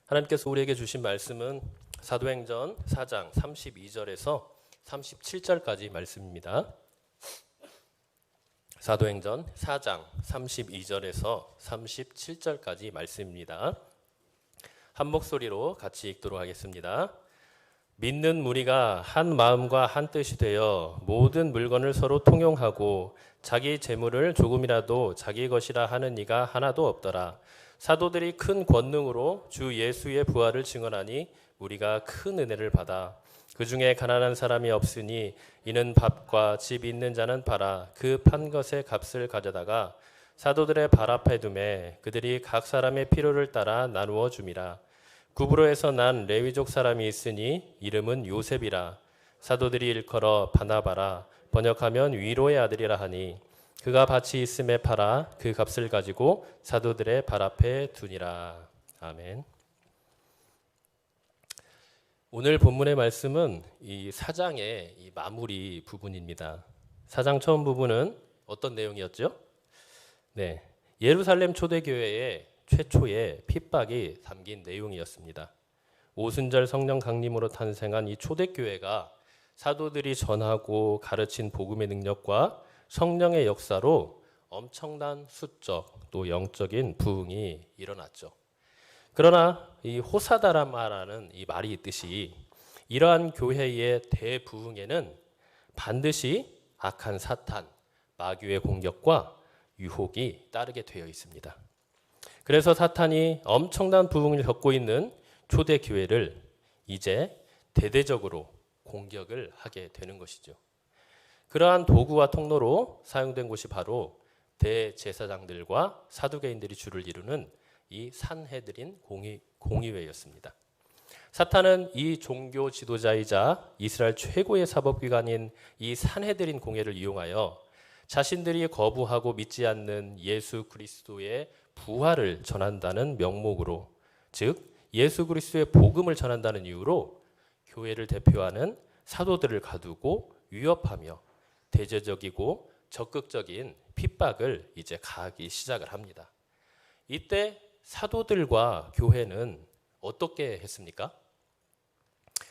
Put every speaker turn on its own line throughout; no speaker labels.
하나님께서 우리에게 주신 말씀은 사도행전 4장 32절에서 37절까지 말씀입니다. 사도행전 4장 32절에서 37절까지 말씀입니다. 한 목소리로 같이 읽도록 하겠습니다. 믿는 무리가 한 마음과 한 뜻이 되어 모든 물건을 서로 통용하고 자기 재물을 조금이라도 자기 것이라 하는 이가 하나도 없더라. 사도들이 큰 권능으로 주 예수의 부활을 증언하니 우리가 큰 은혜를 받아 그 중에 가난한 사람이 없으니 이는 밥과 집 있는 자는 팔아 그 판 것의 값을 가져다가 사도들의 발 앞에 두매 그들이 각 사람의 필요를 따라 나누어 줌이라. 구브로에서 난 레위족 사람이 있으니 이름은 요셉이라. 사도들이 일컬어 바나바라 번역하면 위로의 아들이라 하니 그가 밭이 있음에 팔아 그 값을 가지고 사도들의 발 앞에 두니라. 아멘. 오늘 본문의 말씀은 이 4장의 이 마무리 부분입니다. 4장 처음 부분은 어떤 내용이었죠? 네, 예루살렘 초대교회의 최초의 핍박이 담긴 내용이었습니다. 오순절 성령 강림으로 탄생한 이 초대교회가 사도들이 전하고 가르친 복음의 능력과 성령의 역사로 엄청난 수적 또 영적인 부흥이 일어났죠. 그러나 이 호사다라마라는 이 말이 있듯이 이러한 교회의 대부흥에는 반드시 악한 사탄, 마귀의 공격과 유혹이 따르게 되어 있습니다. 그래서 사탄이 엄청난 부흥을 겪고 있는 초대교회를 이제 대대적으로 공격을 하게 되는 것이죠. 그러한 도구와 통로로 사용된 곳이 바로 대제사장들과 사두개인들이 주를 이루는 이 산헤드린 공의회였습니다. 사탄은 이 종교 지도자이자 이스라엘 최고의 사법기관인 이 산헤드린 공회를 이용하여 자신들이 거부하고 믿지 않는 예수 그리스도의 부활을 전한다는 명목으로, 즉 예수 그리스도의 복음을 전한다는 이유로 교회를 대표하는 사도들을 가두고 위협하며 대제적이고 적극적인 핍박을 이제 가하기 시작을 합니다. 이때 사도들과 교회는 어떻게 했습니까?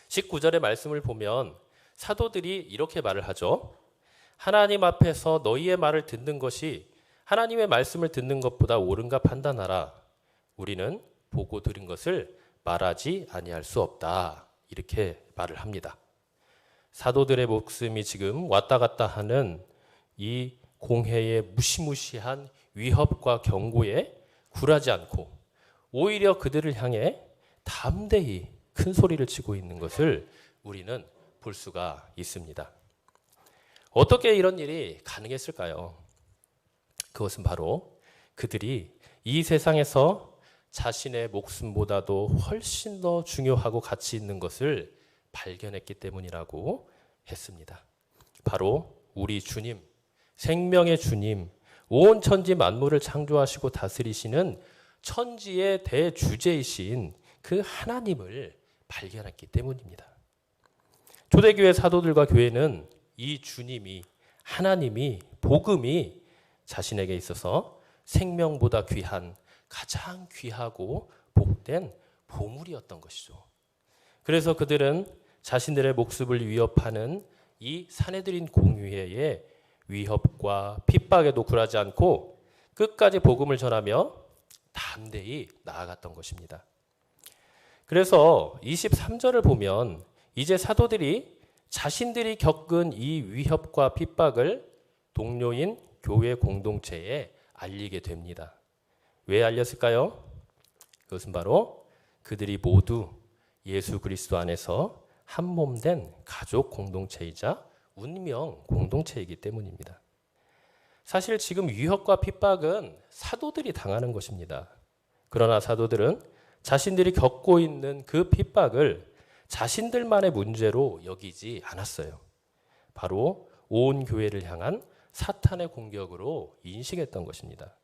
19절의 말씀을 보면 사도들이 이렇게 말을 하죠. 하나님 앞에서 너희의 말을 듣는 것이 하나님의 말씀을 듣는 것보다 옳은가 판단하라. 우리는 보고 들은 것을 말하지 아니할 수 없다. 이렇게 말을 합니다. 사도들의 목숨이 지금 왔다 갔다 하는 이 공회의 무시무시한 위협과 경고에 굴하지 않고 오히려 그들을 향해 담대히 큰 소리를 치고 있는 것을 우리는 볼 수가 있습니다. 어떻게 이런 일이 가능했을까요? 그것은 바로 그들이 이 세상에서 자신의 목숨보다도 훨씬 더 중요하고 가치 있는 것을 발견했기 때문이라고 했습니다. 바로 우리 주님, 생명의 주님, 온 천지 만물을 창조하시고 다스리시는 천지의 대주제이신 그 하나님을 발견했기 때문입니다. 초대교회 사도들과 교회는 이 주님이, 하나님이, 복음이 자신에게 있어서 생명보다 귀한, 가장 귀하고 복된 보물이었던 것이죠. 그래서 그들은 자신들의 목숨을 위협하는 이 산헤드린 공의회의 위협과 핍박에도 굴하지 않고 끝까지 복음을 전하며 담대히 나아갔던 것입니다. 그래서 23절을 보면 이제 사도들이 자신들이 겪은 이 위협과 핍박을 동료인 교회 공동체에 알리게 됩니다. 왜 알렸을까요? 그것은 바로 그들이 모두 예수 그리스도 안에서 한 몸 된 가족 공동체이자 운명 공동체이기 때문입니다. 사실 지금 위협과 핍박은 사도들이 당하는 것입니다. 그러나 사도들은 자신들이 겪고 있는 그 핍박을 자신들만의 문제로 여기지 않았어요. 바로 온 교회를 향한 사탄의 공격으로 인식했던 것입니다.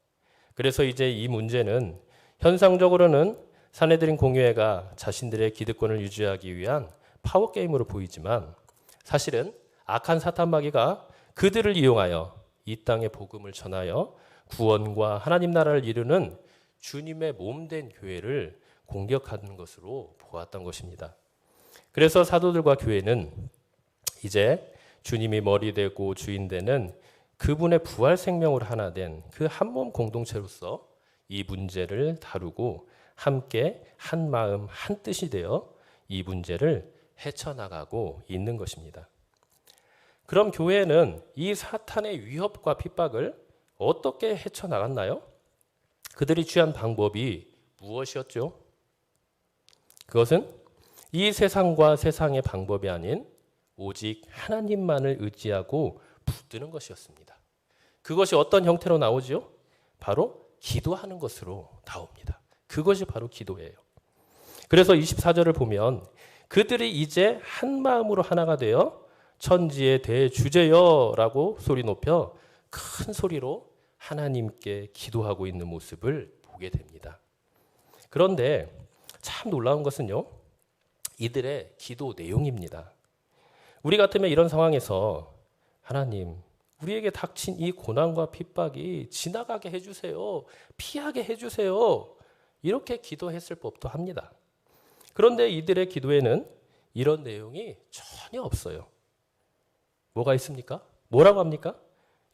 그래서 이제 이 문제는 현상적으로는 산헤드린 공회가 자신들의 기득권을 유지하기 위한 파워게임으로 보이지만 사실은 악한 사탄 마귀가 그들을 이용하여 이 땅의 복음을 전하여 구원과 하나님 나라를 이루는 주님의 몸된 교회를 공격하는 것으로 보았던 것입니다. 그래서 사도들과 교회는 이제 주님이 머리 되고 주인 되는 그분의 부활 생명으로 하나 된 그 한 몸 공동체로서 이 문제를 다루고 함께 한 마음 한 뜻이 되어 이 문제를 헤쳐나가고 있는 것입니다. 그럼 교회는 이 사탄의 위협과 핍박을 어떻게 헤쳐나갔나요? 그들이 취한 방법이 무엇이었죠? 그것은 이 세상과 세상의 방법이 아닌 오직 하나님만을 의지하고 붙드는 것이었습니다. 그것이 어떤 형태로 나오죠? 바로 기도하는 것으로 나옵니다. 그것이 바로 기도예요. 그래서 24절을 보면 그들이 이제 한 마음으로 하나가 되어 천지의 대주제여라고 소리 높여 큰 소리로 하나님께 기도하고 있는 모습을 보게 됩니다. 그런데 참 놀라운 것은요, 이들의 기도 내용입니다. 우리 같으면 이런 상황에서 하나님, 우리에게 닥친 이 고난과 핍박이 지나가게 해주세요. 피하게 해주세요. 이렇게 기도했을 법도 합니다. 그런데 이들의 기도에는 이런 내용이 전혀 없어요. 뭐가 있습니까? 뭐라고 합니까?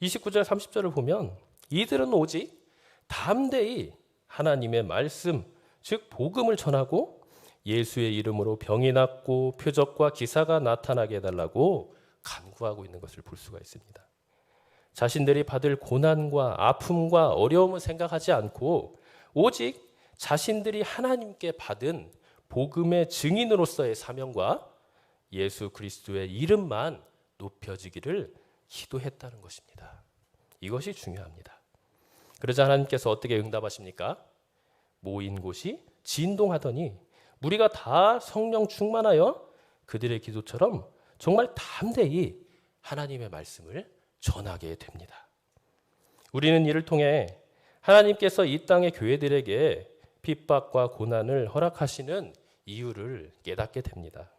29절 30절을 보면 이들은 오직 담대히 하나님의 말씀, 즉 복음을 전하고 예수의 이름으로 병이 낫고 표적과 기사가 나타나게 해달라고 간구하고 있는 것을 볼 수가 있습니다. 자신들이 받을 고난과 아픔과 어려움을 생각하지 않고 오직 자신들이 하나님께 받은 복음의 증인으로서의 사명과 예수 그리스도의 이름만 높여지기를 기도했다는 것입니다. 이것이 중요합니다. 그러자 하나님께서 어떻게 응답하십니까? 모인 곳이 진동하더니 무리가 다 성령 충만하여 그들의 기도처럼 정말 담대히 하나님의 말씀을 전하게 됩니다. 우리는 이를 통해 하나님께서 이 땅의 교회들에게 핍박과 고난을 허락하시는 이유를 깨닫게 됩니다.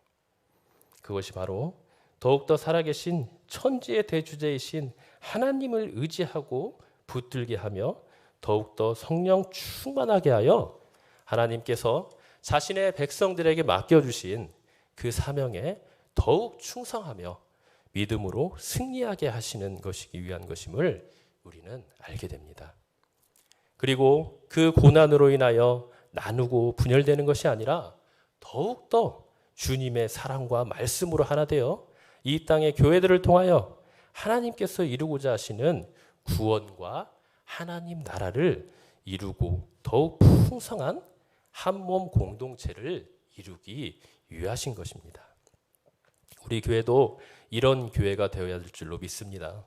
그것이 바로 더욱더 살아계신 천지의 대주제이신 하나님을 의지하고 붙들게 하며 더욱더 성령 충만하게 하여 하나님께서 자신의 백성들에게 맡겨주신 그 사명에 더욱 충성하며 믿음으로 승리하게 하시는 것이기 위한 것임을 우리는 알게 됩니다. 그리고 그 고난으로 인하여 나누고 분열되는 것이 아니라 더욱더 주님의 사랑과 말씀으로 하나 되어 이 땅의 교회들을 통하여 하나님께서 이루고자 하시는 구원과 하나님 나라를 이루고 더욱 풍성한 한 몸 공동체를 이루기 위하신 것입니다. 우리 교회도 이런 교회가 되어야 될 줄로 믿습니다.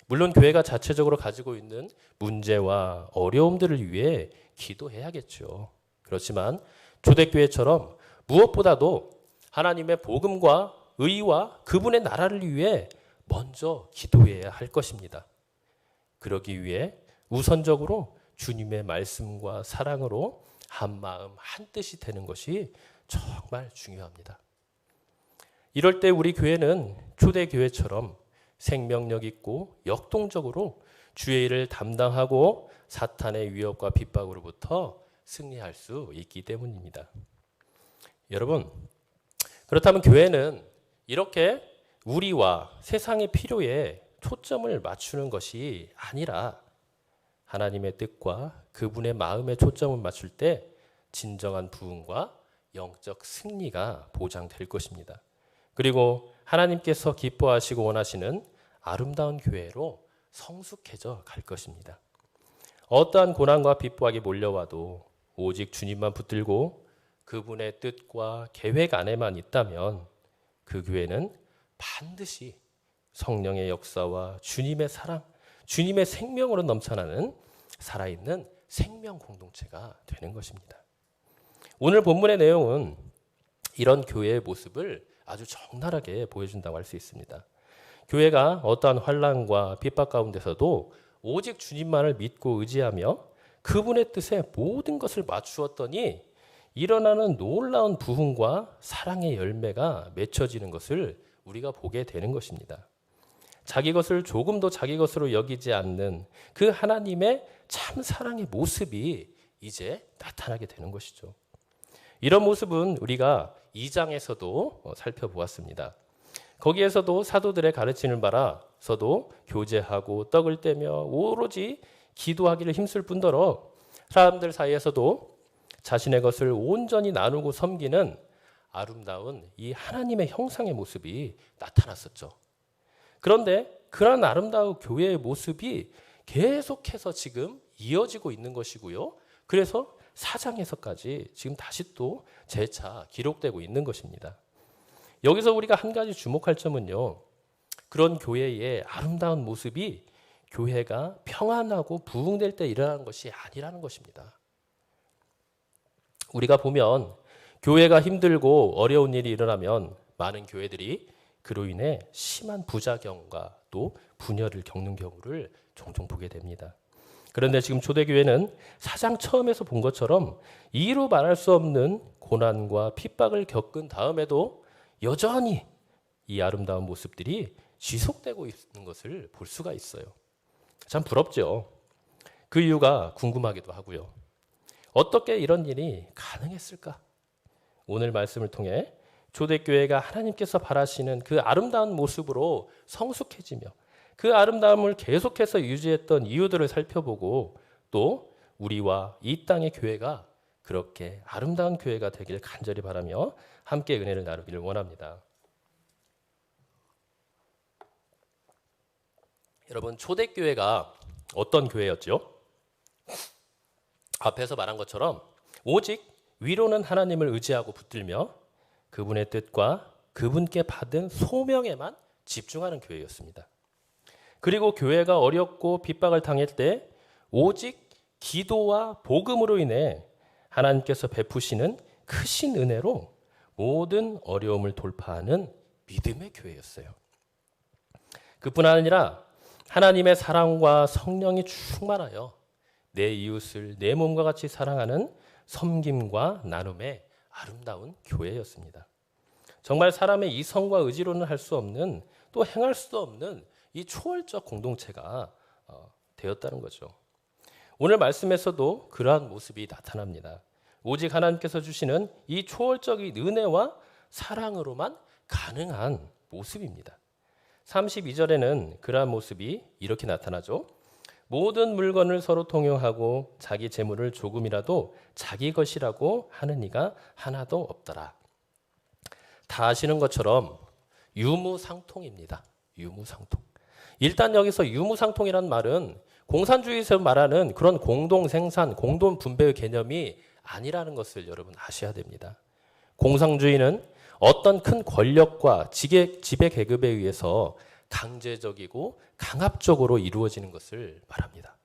물론 교회가 자체적으로 가지고 있는 문제와 어려움들을 위해 기도해야겠죠. 그렇지만 초대교회처럼 무엇보다도 하나님의 복음과 의와 그분의 나라를 위해 먼저 기도해야 할 것입니다. 그러기 위해 우선적으로 주님의 말씀과 사랑으로 한 마음 한 뜻이 되는 것이 정말 중요합니다. 이럴 때 우리 교회는 초대교회처럼 생명력 있고 역동적으로 주의 일을 담당하고 사탄의 위협과 핍박으로부터 승리할 수 있기 때문입니다. 여러분, 그렇다면 교회는 이렇게 우리와 세상의 필요에 초점을 맞추는 것이 아니라 하나님의 뜻과 그분의 마음에 초점을 맞출 때 진정한 부흥과 영적 승리가 보장될 것입니다. 그리고 하나님께서 기뻐하시고 원하시는 아름다운 교회로 성숙해져 갈 것입니다. 어떠한 고난과 핍박이 몰려와도 오직 주님만 붙들고 그분의 뜻과 계획 안에만 있다면 그 교회는 반드시 성령의 역사와 주님의 사랑, 주님의 생명으로 넘쳐나는 살아있는 생명 공동체가 되는 것입니다. 오늘 본문의 내용은 이런 교회의 모습을 아주 적나라하게 보여준다고 할 수 있습니다. 교회가 어떠한 환난과 핍박 가운데서도 오직 주님만을 믿고 의지하며 그분의 뜻에 모든 것을 맞추었더니 일어나는 놀라운 부흥과 사랑의 열매가 맺혀지는 것을 우리가 보게 되는 것입니다. 자기 것을 조금도 자기 것으로 여기지 않는 그 하나님의 참 사랑의 모습이 이제 나타나게 되는 것이죠. 이런 모습은 우리가 2장에서도 살펴보았습니다. 거기에서도 사도들의 가르침을 받아서도 교제하고 떡을 떼며 오로지 기도하기를 힘쓸 뿐더러 사람들 사이에서도 자신의 것을 온전히 나누고 섬기는 아름다운 이 하나님의 형상의 모습이 나타났었죠. 그런데 그런 아름다운 교회의 모습이 계속해서 지금 이어지고 있는 것이고요. 그래서 4장에서까지 지금 다시 또 재차 기록되고 있는 것입니다. 여기서 우리가 한 가지 주목할 점은요. 그런 교회의 아름다운 모습이 교회가 평안하고 부흥될 때 일어나는 것이 아니라는 것입니다. 우리가 보면 교회가 힘들고 어려운 일이 일어나면 많은 교회들이 그로 인해 심한 부작용과 또 분열을 겪는 경우를 종종 보게 됩니다. 그런데 지금 초대교회는 4장 처음에서 본 것처럼 이루 말할 수 없는 고난과 핍박을 겪은 다음에도 여전히 이 아름다운 모습들이 지속되고 있는 것을 볼 수가 있어요. 참 부럽죠. 그 이유가 궁금하기도 하고요. 어떻게 이런 일이 가능했을까? 오늘 말씀을 통해 초대교회가 하나님께서 바라시는 그 아름다운 모습으로 성숙해지며 그 아름다움을 계속해서 유지했던 이유들을 살펴보고 또 우리와 이 땅의 교회가 그렇게 아름다운 교회가 되기를 간절히 바라며 함께 은혜를 나누기를 원합니다. 여러분, 초대교회가 어떤 교회였죠? 앞에서 말한 것처럼 오직 위로는 하나님을 의지하고 붙들며 그분의 뜻과 그분께 받은 소명에만 집중하는 교회였습니다. 그리고 교회가 어렵고 핍박을 당할 때 오직 기도와 복음으로 인해 하나님께서 베푸시는 크신 은혜로 모든 어려움을 돌파하는 믿음의 교회였어요. 그뿐 아니라 하나님의 사랑과 성령이 충만하여 내 이웃을 내 몸과 같이 사랑하는 섬김과 나눔의 아름다운 교회였습니다. 정말 사람의 이성과 의지로는 할 수 없는 또 행할 수도 없는 이 초월적 공동체가 되었다는 거죠. 오늘 말씀에서도 그러한 모습이 나타납니다. 오직 하나님께서 주시는 이 초월적인 은혜와 사랑으로만 가능한 모습입니다. 32절에는 그러한 모습이 이렇게 나타나죠. 모든 물건을 서로 통용하고 자기 재물을 조금이라도 자기 것이라고 하는 이가 하나도 없더라. 다 아시는 것처럼 유무상통입니다. 유무상통. 일단 여기서 유무상통이란 말은 공산주의에서 말하는 그런 공동생산, 공동분배의 개념이 아니라는 것을 여러분 아셔야 됩니다. 공산주의는 어떤 큰 권력과 지배 계급에 의해서 강제적이고 강압적으로 이루어지는 것을 말합니다.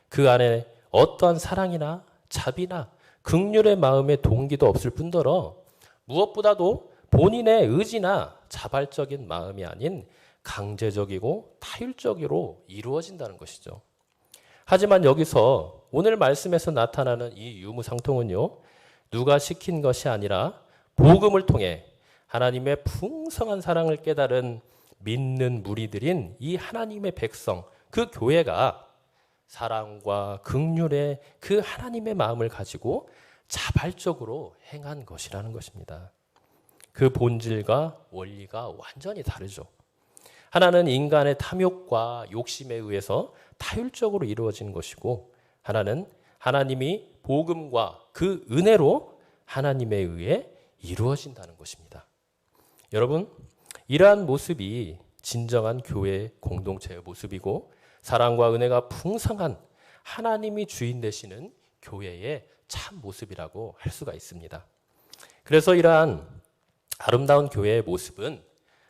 그 안에 어떠한 사랑이나 자비나 긍휼의 마음의 동기도 없을 뿐더러 무엇보다도 본인의 의지나 자발적인 마음이 아닌 강제적이고 타율적으로 이루어진다는 것이죠. 하지만 여기서 오늘 말씀에서 나타나는 이 유무상통은요, 누가 시킨 것이 아니라 복음을 통해 하나님의 풍성한 사랑을 깨달은 믿는 무리들인 이 하나님의 백성, 그 교회가 사랑과 긍휼의 그 하나님의 마음을 가지고 자발적으로 행한 것이라는 것입니다. 그 본질과 원리가 완전히 다르죠. 하나는 인간의 탐욕과 욕심에 의해서 타율적으로 이루어지는 것이고, 하나는 하나님이 복음과 그 은혜로 하나님에 의해 이루어진다는 것입니다. 여러분, 이러한 모습이 진정한 교회 공동체의 모습이고 사랑과 은혜가 풍성한 하나님이 주인 되시는 교회의 참 모습이라고 할 수가 있습니다. 그래서 이러한 아름다운 교회의 모습은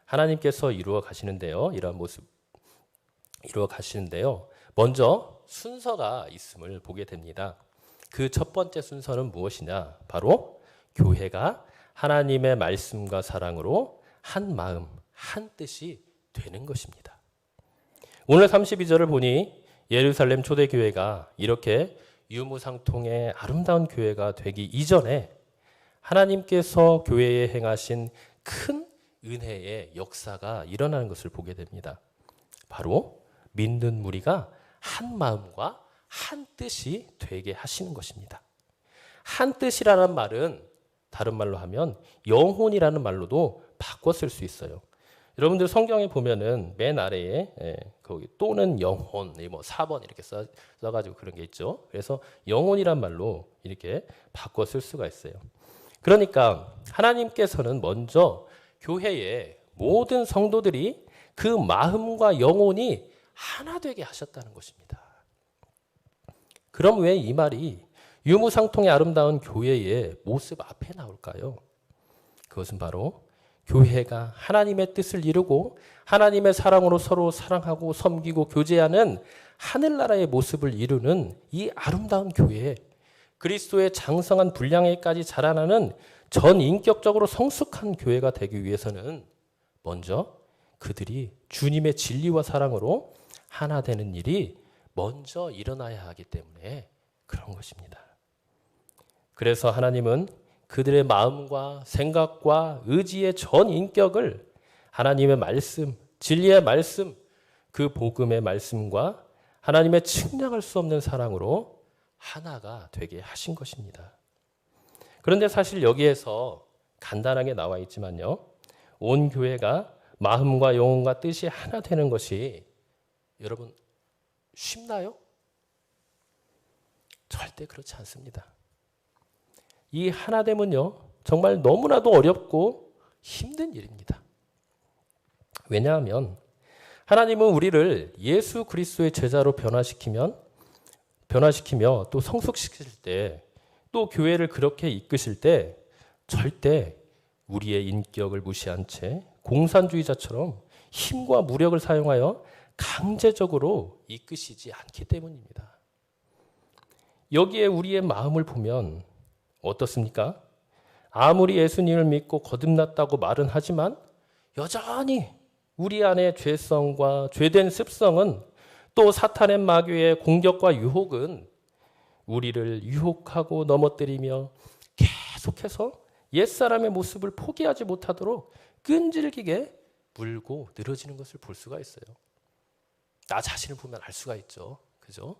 하나님께서 이루어 가시는데요. 이러한 모습 이루어 가시는데요. 먼저 순서가 있음을 보게 됩니다. 그 첫 번째 순서는 무엇이냐? 바로 교회가 하나님의 말씀과 사랑으로 한 마음, 한 뜻이 되는 것입니다. 오늘 32절을 보니 예루살렘 초대교회가 이렇게 유무상통의 아름다운 교회가 되기 이전에 하나님께서 교회에 행하신 큰 은혜의 역사가 일어나는 것을 보게 됩니다. 바로 믿는 무리가 한 마음과 한 뜻이 되게 하시는 것입니다. 한 뜻이라는 말은 다른 말로 하면 영혼이라는 말로도 바꿔 쓸 수 있어요. 여러분들 성경에 보면은 맨 아래에 거기 또는 영혼, 뭐 4번 이렇게 써가지고 그런 게 있죠. 그래서 영혼이란 말로 이렇게 바꿔 쓸 수가 있어요. 그러니까 하나님께서는 먼저 교회의 모든 성도들이 그 마음과 영혼이 하나 되게 하셨다는 것입니다. 그럼 왜 이 말이 유무상통의 아름다운 교회의 모습 앞에 나올까요? 그것은 바로 교회가 하나님의 뜻을 이루고 하나님의 사랑으로 서로 사랑하고 섬기고 교제하는 하늘나라의 모습을 이루는 이 아름다운 교회, 그리스도의 장성한 분량에까지 자라나는 전인격적으로 성숙한 교회가 되기 위해서는 먼저 그들이 주님의 진리와 사랑으로 하나 되는 일이 먼저 일어나야 하기 때문에 그런 것입니다. 그래서 하나님은 그들의 마음과 생각과 의지의 전 인격을 하나님의 말씀, 진리의 말씀, 그 복음의 말씀과 하나님의 측량할 수 없는 사랑으로 하나가 되게 하신 것입니다. 그런데 사실 여기에서 간단하게 나와 있지만요. 온 교회가 마음과 영혼과 뜻이 하나 되는 것이 여러분 쉽나요? 절대 그렇지 않습니다. 이 하나됨은요, 정말 너무나도 어렵고 힘든 일입니다. 왜냐하면 하나님은 우리를 예수 그리스도의 제자로 변화시키며 또 성숙시킬 때, 또 교회를 그렇게 이끄실 때 절대 우리의 인격을 무시한 채 공산주의자처럼 힘과 무력을 사용하여 강제적으로 이끄시지 않기 때문입니다. 여기에 우리의 마음을 보면 어떻습니까? 아무리 예수님을 믿고 거듭났다고 말은 하지만 여전히 우리 안의 죄성과 죄된 습성은 또 사탄의 마귀의 공격과 유혹은 우리를 유혹하고 넘어뜨리며 계속해서 옛사람의 모습을 포기하지 못하도록 끈질기게 물고 늘어지는 것을 볼 수가 있어요. 나 자신을 보면 알 수가 있죠. 그죠?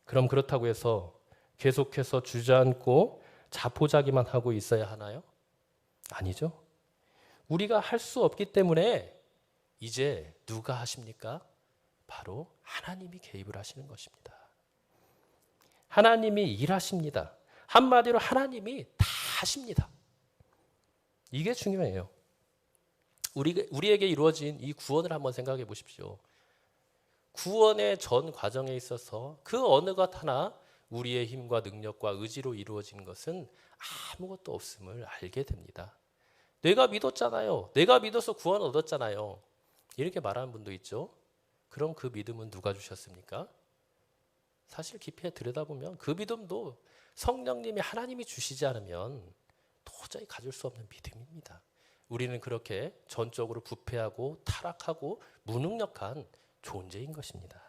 그럼 그렇다고 해서 계속해서 주저앉고 자포자기만 하고 있어야 하나요? 아니죠. 우리가 할 수 없기 때문에 이제 누가 하십니까? 바로 하나님이 개입을 하시는 것입니다. 하나님이 일하십니다. 한마디로 하나님이 다 하십니다. 이게 중요해요. 우리에게 이루어진 이 구원을 한번 생각해 보십시오. 구원의 전 과정에 있어서 그 어느 것 하나 우리의 힘과 능력과 의지로 이루어진 것은 아무것도 없음을 알게 됩니다. 내가 믿었잖아요. 내가 믿어서 구원 얻었잖아요. 이렇게 말하는 분도 있죠. 그럼 그 믿음은 누가 주셨습니까? 사실 깊이 들여다보면 그 믿음도 성령님이 하나님이 주시지 않으면 도저히 가질 수 없는 믿음입니다. 우리는 그렇게 전적으로 부패하고 타락하고 무능력한 존재인 것입니다.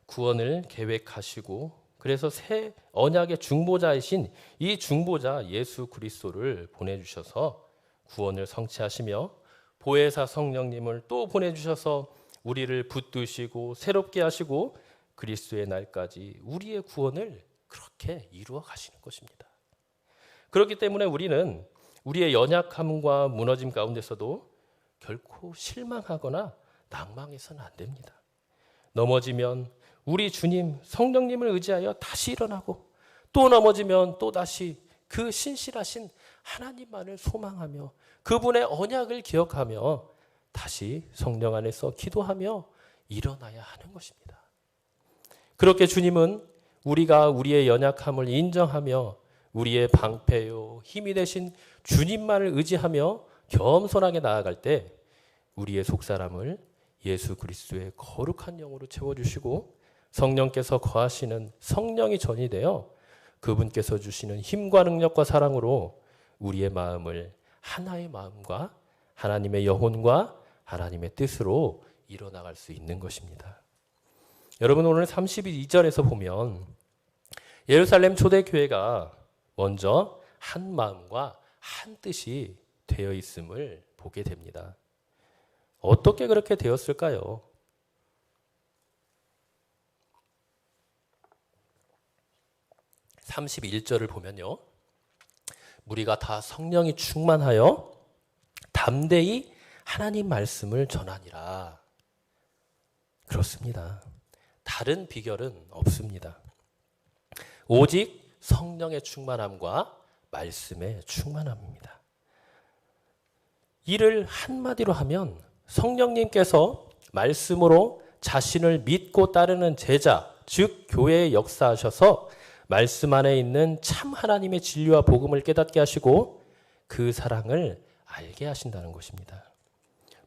구원을 계획하시고 그래서 새 언약의 중보자이신 이 중보자 예수 그리스도를 보내주셔서 구원을 성취하시며 보혜사 성령님을 또 보내주셔서 우리를 붙드시고 새롭게 하시고 그리스도의 날까지 우리의 구원을 그렇게 이루어 가시는 것입니다. 그렇기 때문에 우리는 우리의 연약함과 무너짐 가운데서도 결코 실망하거나 낭망해서는 안 됩니다. 넘어지면 우리 주님 성령님을 의지하여 다시 일어나고 또 넘어지면 또 다시 그 신실하신 하나님만을 소망하며 그분의 언약을 기억하며 다시 성령 안에서 기도하며 일어나야 하는 것입니다. 그렇게 주님은 우리가 우리의 연약함을 인정하며 우리의 방패요 힘이 되신 주님만을 의지하며 겸손하게 나아갈 때 우리의 속사람을 예수 그리스도의 거룩한 영으로 채워주시고 성령께서 거하시는 성령이 전이 되어 그분께서 주시는 힘과 능력과 사랑으로 우리의 마음을 하나의 마음과 하나님의 영혼과 하나님의 뜻으로 이뤄나갈 수 있는 것입니다. 여러분 오늘 32절에서 보면 예루살렘 초대교회가 먼저 한 마음과 한 뜻이 되어 있음을 보게 됩니다. 어떻게 그렇게 되었을까요? 31절을 보면요. 무리가 다 성령이 충만하여 담대히 하나님 말씀을 전하니라. 그렇습니다. 다른 비결은 없습니다. 오직 성령의 충만함과 말씀의 충만함입니다. 이를 한마디로 하면 성령님께서 말씀으로 자신을 믿고 따르는 제자, 즉 교회에 역사하셔서 말씀 안에 있는 참 하나님의 진리와 복음을 깨닫게 하시고 그 사랑을 알게 하신다는 것입니다.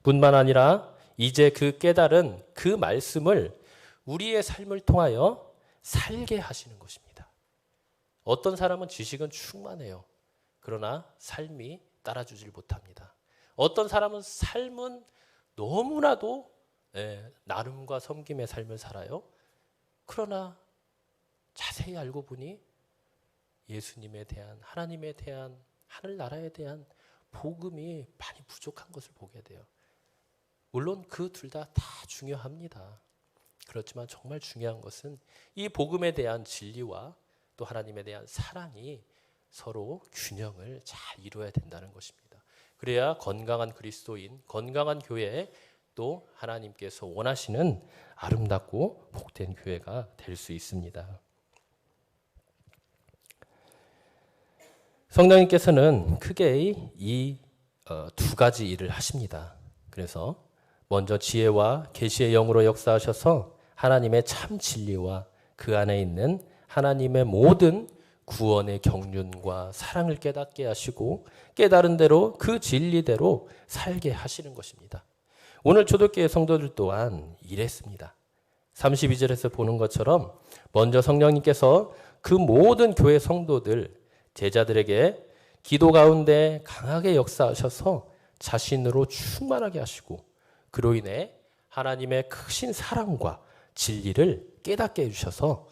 뿐만 아니라 이제 그 깨달은 그 말씀을 우리의 삶을 통하여 살게 하시는 것입니다. 어떤 사람은 지식은 충만해요. 그러나 삶이 따라주질 못합니다. 어떤 사람은 삶은 너무나도 나눔과 섬김의 삶을 살아요. 그러나 자세히 알고 보니 예수님에 대한, 하나님에 대한, 하늘나라에 대한 복음이 많이 부족한 것을 보게 돼요. 물론 그 둘 다 중요합니다. 그렇지만 정말 중요한 것은 이 복음에 대한 진리와 또 하나님에 대한 사랑이 서로 균형을 잘 이루어야 된다는 것입니다. 그래야 건강한 그리스도인, 건강한 교회, 또 하나님께서 원하시는 아름답고 복된 교회가 될 수 있습니다. 성령님께서는 크게 이 두 가지 일을 하십니다. 그래서 먼저 지혜와 계시의 영으로 역사하셔서 하나님의 참 진리와 그 안에 있는 하나님의 모든 구원의 경륜과 사랑을 깨닫게 하시고 깨달은 대로 그 진리대로 살게 하시는 것입니다. 오늘 초대교회 성도들 또한 이랬습니다. 32절에서 보는 것처럼 먼저 성령님께서 그 모든 교회 성도들, 제자들에게 기도 가운데 강하게 역사하셔서 자신으로 충만하게 하시고 그로 인해 하나님의 크신 사랑과 진리를 깨닫게 해주셔서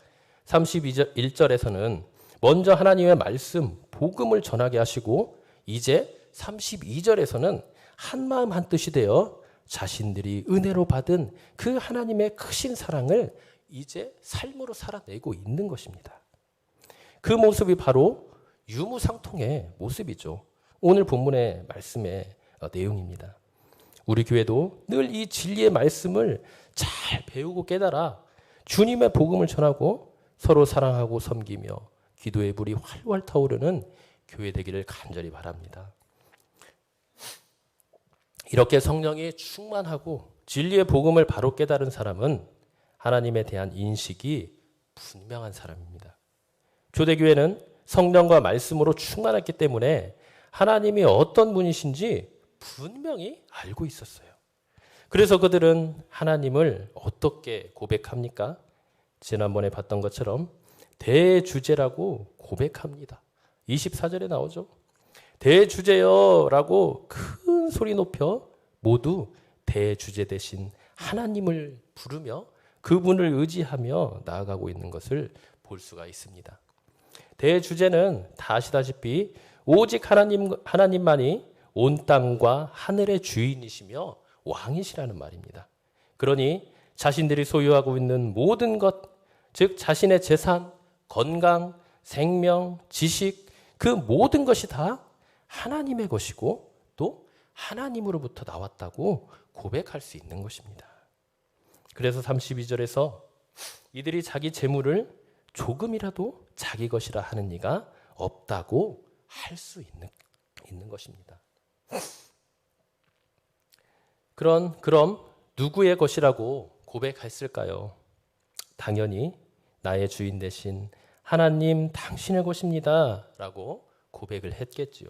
31절에서는 먼저 하나님의 말씀, 복음을 전하게 하시고 이제 32절에서는 한마음 한뜻이 되어 자신들이 은혜로 받은 그 하나님의 크신 사랑을 이제 삶으로 살아내고 있는 것입니다. 그 모습이 바로 유무상통의 모습이죠. 오늘 본문의 말씀의 내용입니다. 우리 교회도 늘 이 진리의 말씀을 잘 배우고 깨달아 주님의 복음을 전하고 서로 사랑하고 섬기며 기도의 불이 활활 타오르는 교회 되기를 간절히 바랍니다. 이렇게 성령이 충만하고 진리의 복음을 바로 깨달은 사람은 하나님에 대한 인식이 분명한 사람입니다. 초대교회는 성령과 말씀으로 충만했기 때문에 하나님이 어떤 분이신지 분명히 알고 있었어요. 그래서 그들은 하나님을 어떻게 고백합니까? 지난번에 봤던 것처럼 대주제라고 고백합니다. 24절에 나오죠. 대주제여라고 큰 소리 높여 모두 대주제 대신 하나님을 부르며 그분을 의지하며 나아가고 있는 것을 볼 수가 있습니다. 대주제는 다 아시다시피 오직 하나님만이 온 땅과 하늘의 주인이시며 왕이시라는 말입니다. 그러니 자신들이 소유하고 있는 모든 것, 즉 자신의 재산, 건강, 생명, 지식, 그 모든 것이 다 하나님의 것이고 또 하나님으로부터 나왔다고 고백할 수 있는 것입니다. 그래서 32절에서 이들이 자기 재물을 조금이라도 자기 것이라 하는 이가 없다고 할 수 있는 것입니다. 그럼 누구의 것이라고 고백했을까요? 당연히 나의 주인 대신 하나님 당신의 것입니다 라고 고백을 했겠지요.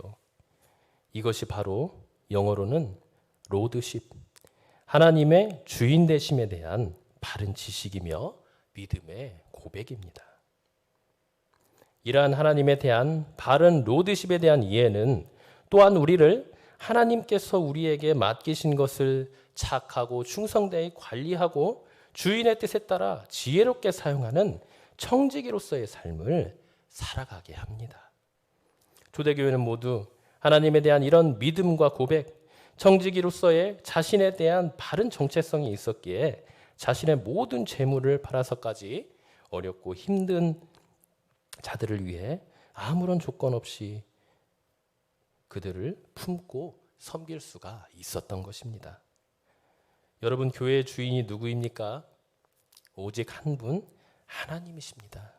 이것이 바로 영어로는 로드십, 하나님의 주인 되심에 대한 바른 지식이며 믿음의 고백입니다. 이러한 하나님에 대한 바른 로드십에 대한 이해는 또한 우리를 하나님께서 우리에게 맡기신 것을 착하고 충성되이 관리하고 주인의 뜻에 따라 지혜롭게 사용하는 청지기로서의 삶을 살아가게 합니다. 초대교회는 모두 하나님에 대한 이런 믿음과 고백, 청지기로서의 자신에 대한 바른 정체성이 있었기에 자신의 모든 재물을 팔아서까지 어렵고 힘든 자들을 위해 아무런 조건 없이 그들을 품고 섬길 수가 있었던 것입니다. 여러분, 교회의 주인이 누구입니까? 오직 한 분, 하나님이십니다.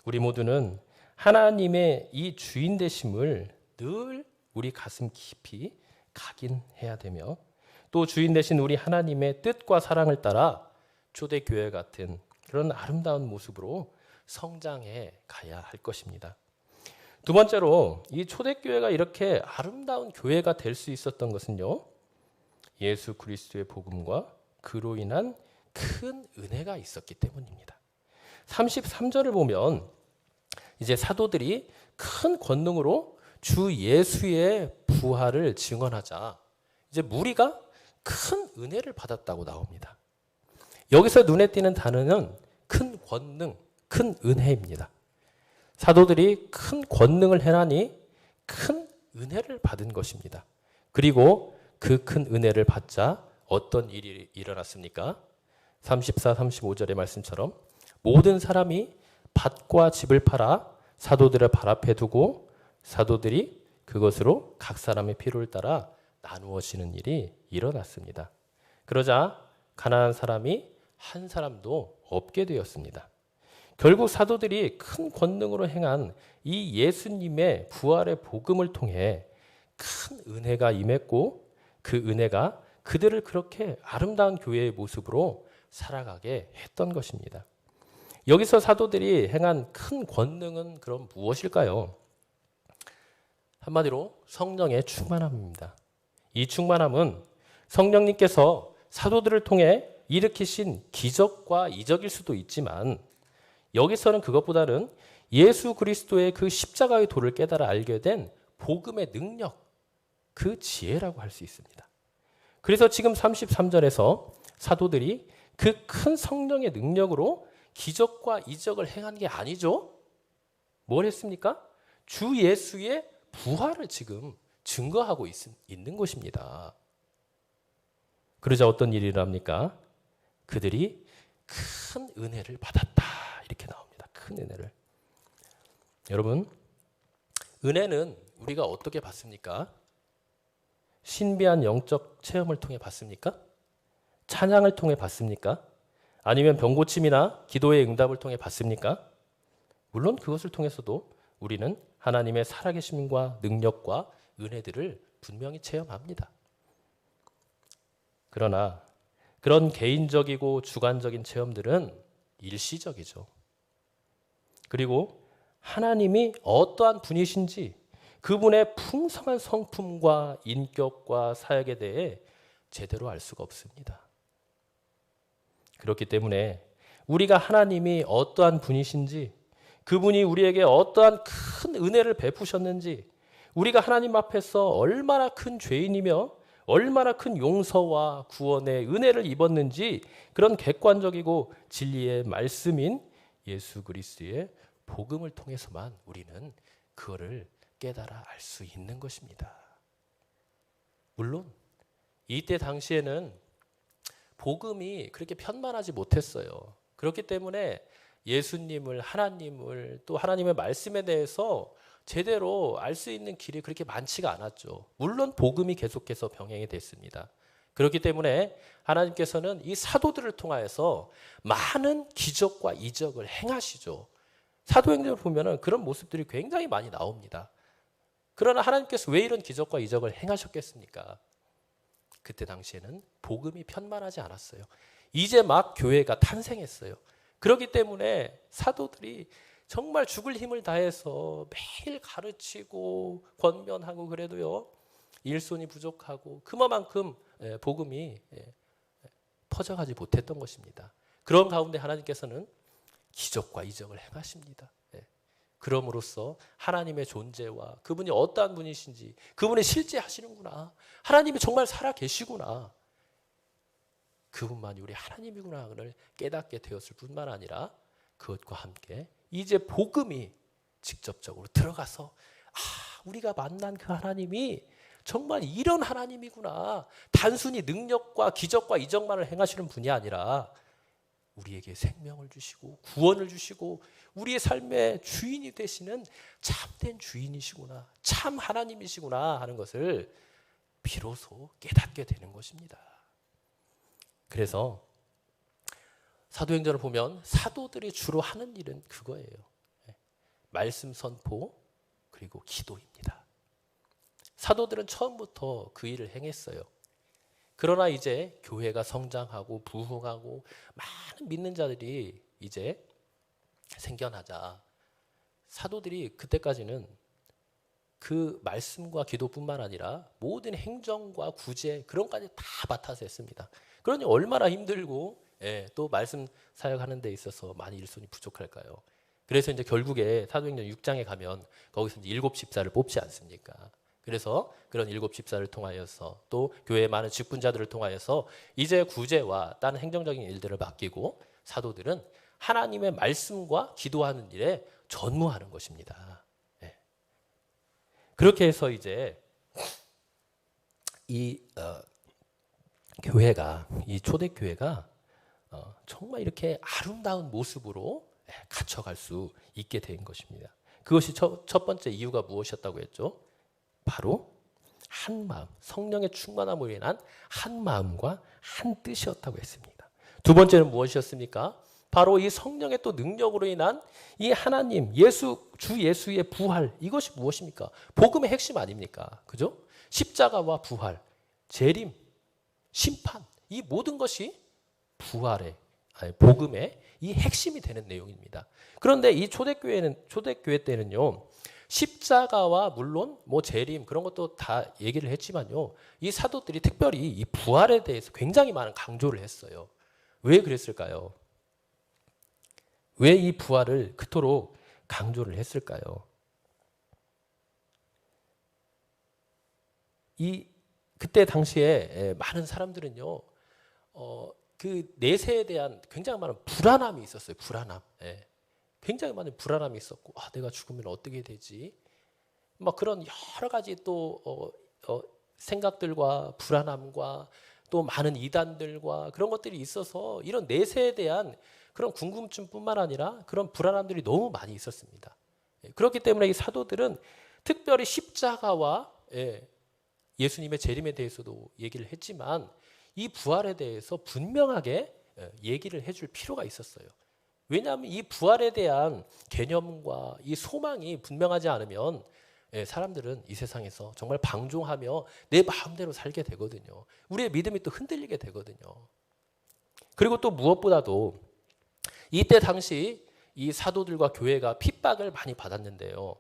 우리 모두는 하나님의 이 주인 되심을 늘 우리 가슴 깊이 각인해야 되며, 또 주인 되신 우리 하나님의 뜻과 사랑을 따라 초대교회 같은 그런 아름다운 모습으로 성장해 가야 할 것입니다. 두 번째로, 이 초대교회가 이렇게 아름다운 교회가 될 수 있었던 것은요, 예수 그리스도의 복음과 그로 인한 큰 은혜가 있었기 때문입니다. 33절을 보면 이제 사도들이 큰 권능으로 주 예수의 부활을 증언하자 이제 무리가 큰 은혜를 받았다고 나옵니다. 여기서 눈에 띄는 단어는 큰 권능, 큰 은혜입니다. 사도들이 큰 권능을 행하니 큰 은혜를 받은 것입니다. 그리고 그 큰 은혜를 받자 어떤 일이 일어났습니까? 34, 35절의 말씀처럼 모든 사람이 밭과 집을 팔아 사도들의 발 앞에 두고 사도들이 그것으로 각 사람의 필요를 따라 나누어지는 일이 일어났습니다. 그러자 가난한 사람이 한 사람도 없게 되었습니다. 결국 사도들이 큰 권능으로 행한 이 예수님의 부활의 복음을 통해 큰 은혜가 임했고, 그 은혜가 그들을 그렇게 아름다운 교회의 모습으로 살아가게 했던 것입니다. 여기서 사도들이 행한 큰 권능은 그럼 무엇일까요? 한마디로 성령의 충만함입니다. 이 충만함은 성령님께서 사도들을 통해 일으키신 기적과 이적일 수도 있지만, 여기서는 그것보다는 예수 그리스도의 그 십자가의 도를 깨달아 알게 된 복음의 능력, 그 지혜라고 할 수 있습니다. 그래서 지금 33절에서 사도들이 그 큰 성령의 능력으로 기적과 이적을 행한 게 아니죠. 뭘 했습니까? 주 예수의 부활을 지금 증거하고 있는 것입니다. 그러자 어떤 일이 일어납니까? 그들이 큰 은혜를 받았다, 이렇게 나옵니다. 큰 은혜를. 여러분, 은혜는 우리가 어떻게 받습니까? 신비한 영적 체험을 통해 받습니까? 찬양을 통해 받습니까? 아니면 병고침이나 기도의 응답을 통해 받습니까? 물론 그것을 통해서도 우리는 하나님의 살아계심과 능력과 은혜들을 분명히 체험합니다. 그러나 그런 개인적이고 주관적인 체험들은 일시적이죠. 그리고 하나님이 어떠한 분이신지, 그분의 풍성한 성품과 인격과 사역에 대해 제대로 알 수가 없습니다. 그렇기 때문에 우리가 하나님이 어떠한 분이신지, 그분이 우리에게 어떠한 큰 은혜를 베푸셨는지, 우리가 하나님 앞에서 얼마나 큰 죄인이며 얼마나 큰 용서와 구원의 은혜를 입었는지, 그런 객관적이고 진리의 말씀인 예수 그리스도의 복음을 통해서만 우리는 그거를 깨달아 알 수 있는 것입니다. 물론 이때 당시에는 복음이 그렇게 편만하지 못했어요. 그렇기 때문에 예수님을, 하나님을, 또 하나님의 말씀에 대해서 제대로 알 수 있는 길이 그렇게 많지가 않았죠. 물론 복음이 계속해서 병행이 됐습니다. 그렇기 때문에 하나님께서는 이 사도들을 통하여서 많은 기적과 이적을 행하시죠. 사도행전을 보면 그런 모습들이 굉장히 많이 나옵니다. 그러나 하나님께서 왜 이런 기적과 이적을 행하셨겠습니까? 그때 당시에는 복음이 편만하지 않았어요. 이제 막 교회가 탄생했어요. 그렇기 때문에 사도들이 정말 죽을 힘을 다해서 매일 가르치고 권면하고 그래도요, 일손이 부족하고 그만큼 복음이 퍼져가지 못했던 것입니다. 그런 가운데 하나님께서는 기적과 이적을 행하십니다. 그럼으로써 하나님의 존재와 그분이 어떠한 분이신지, 그분이 실제 하시는구나, 하나님이 정말 살아 계시구나, 그분만이 우리 하나님이구나를 깨닫게 되었을 뿐만 아니라 그것과 함께 이제 복음이 직접적으로 들어가서 우리가 만난 그 하나님이 정말 이런 하나님이구나, 단순히 능력과 기적과 이적만을 행하시는 분이 아니라 우리에게 생명을 주시고 구원을 주시고 우리의 삶의 주인이 되시는 참된 주인이시구나, 참 하나님이시구나 하는 것을 비로소 깨닫게 되는 것입니다. 그래서 사도행전을 보면 사도들이 주로 하는 일은 그거예요. 말씀 선포 그리고 기도입니다. 사도들은 처음부터 그 일을 행했어요. 그러나 이제 교회가 성장하고 부흥하고 많은 믿는 자들이 이제 생겨나자 사도들이 그때까지는 그 말씀과 기도뿐만 아니라 모든 행정과 구제 그런 것까지 다 맡아서 했습니다. 그러니 얼마나 힘들고 또 말씀 사역하는 데 있어서 많이 일손이 부족할까요? 그래서 이제 결국에 사도행전 6장에 가면 거기서 이제 7 집사를 뽑지 않습니까? 그래서 그런 7 집사를 통하여서 또 교회의 많은 직분자들을 통하여서 이제 구제와 다른 행정적인 일들을 맡기고 사도들은 하나님의 말씀과 기도하는 일에 전무하는 것입니다. 그렇게 해서 이제 이 교회가, 이 초대교회가 정말 이렇게 아름다운 모습으로 갇혀갈 수 있게 된 것입니다. 그것이 첫 번째 이유가 무엇이었다고 했죠? 바로 한 마음, 성령의 충만함으로 인한 한 마음과 한 뜻이었다고 했습니다. 두 번째는 무엇이었습니까? 바로 이 성령의 또 능력으로 인한 이 하나님, 주 예수의 부활, 이것이 무엇입니까? 복음의 핵심 아닙니까? 그죠? 십자가와 부활, 재림, 심판, 이 모든 것이 복음의 이 핵심이 되는 내용입니다. 그런데 이 초대교회 때는요, 십자가와 물론 뭐 재림 그런 것도 다 얘기를 했지만요, 이 사도들이 특별히 이 부활에 대해서 굉장히 많은 강조를 했어요. 왜 그랬을까요? 왜 이 부활을 그토록 강조를 했을까요? 그때 당시에 많은 사람들은요, 그 내세에 대한 굉장히 많은 불안함이 있었어요. 불안함. 굉장히 많은 불안함이 있었고, 내가 죽으면 어떻게 되지? 막 그런 여러 가지 또 생각들과 불안함과 또 많은 이단들과 그런 것들이 있어서 이런 내세에 대한 그런 궁금증뿐만 아니라 그런 불안함들이 너무 많이 있었습니다. 그렇기 때문에 이 사도들은 특별히 십자가와 예수님의 재림에 대해서도 얘기를 했지만 이 부활에 대해서 분명하게 얘기를 해줄 필요가 있었어요. 왜냐하면 이 부활에 대한 개념과 이 소망이 분명하지 않으면 사람들은 이 세상에서 정말 방종하며 내 마음대로 살게 되거든요. 우리의 믿음이 또 흔들리게 되거든요. 그리고 또 무엇보다도 이때 당시 이 사도들과 교회가 핍박을 많이 받았는데요.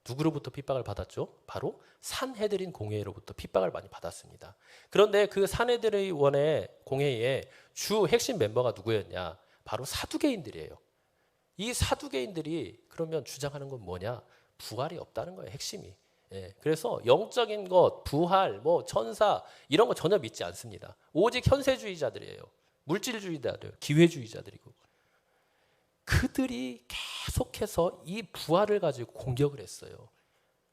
누구로부터 핍박을 받았죠? 바로 산헤드린 공회로부터 핍박을 많이 받았습니다. 그런데 그 산헤드린 공회의 주 핵심 멤버가 누구였냐? 바로 사두개인들이에요. 이 사두개인들이 그러면 주장하는 건 뭐냐? 부활이 없다는 거예요, 핵심이. 그래서 영적인 것, 부활, 뭐 천사 이런 거 전혀 믿지 않습니다. 오직 현세주의자들이에요. 물질주의자들, 기회주의자들이고. 그들이 계속해서 이 부활을 가지고 공격을 했어요.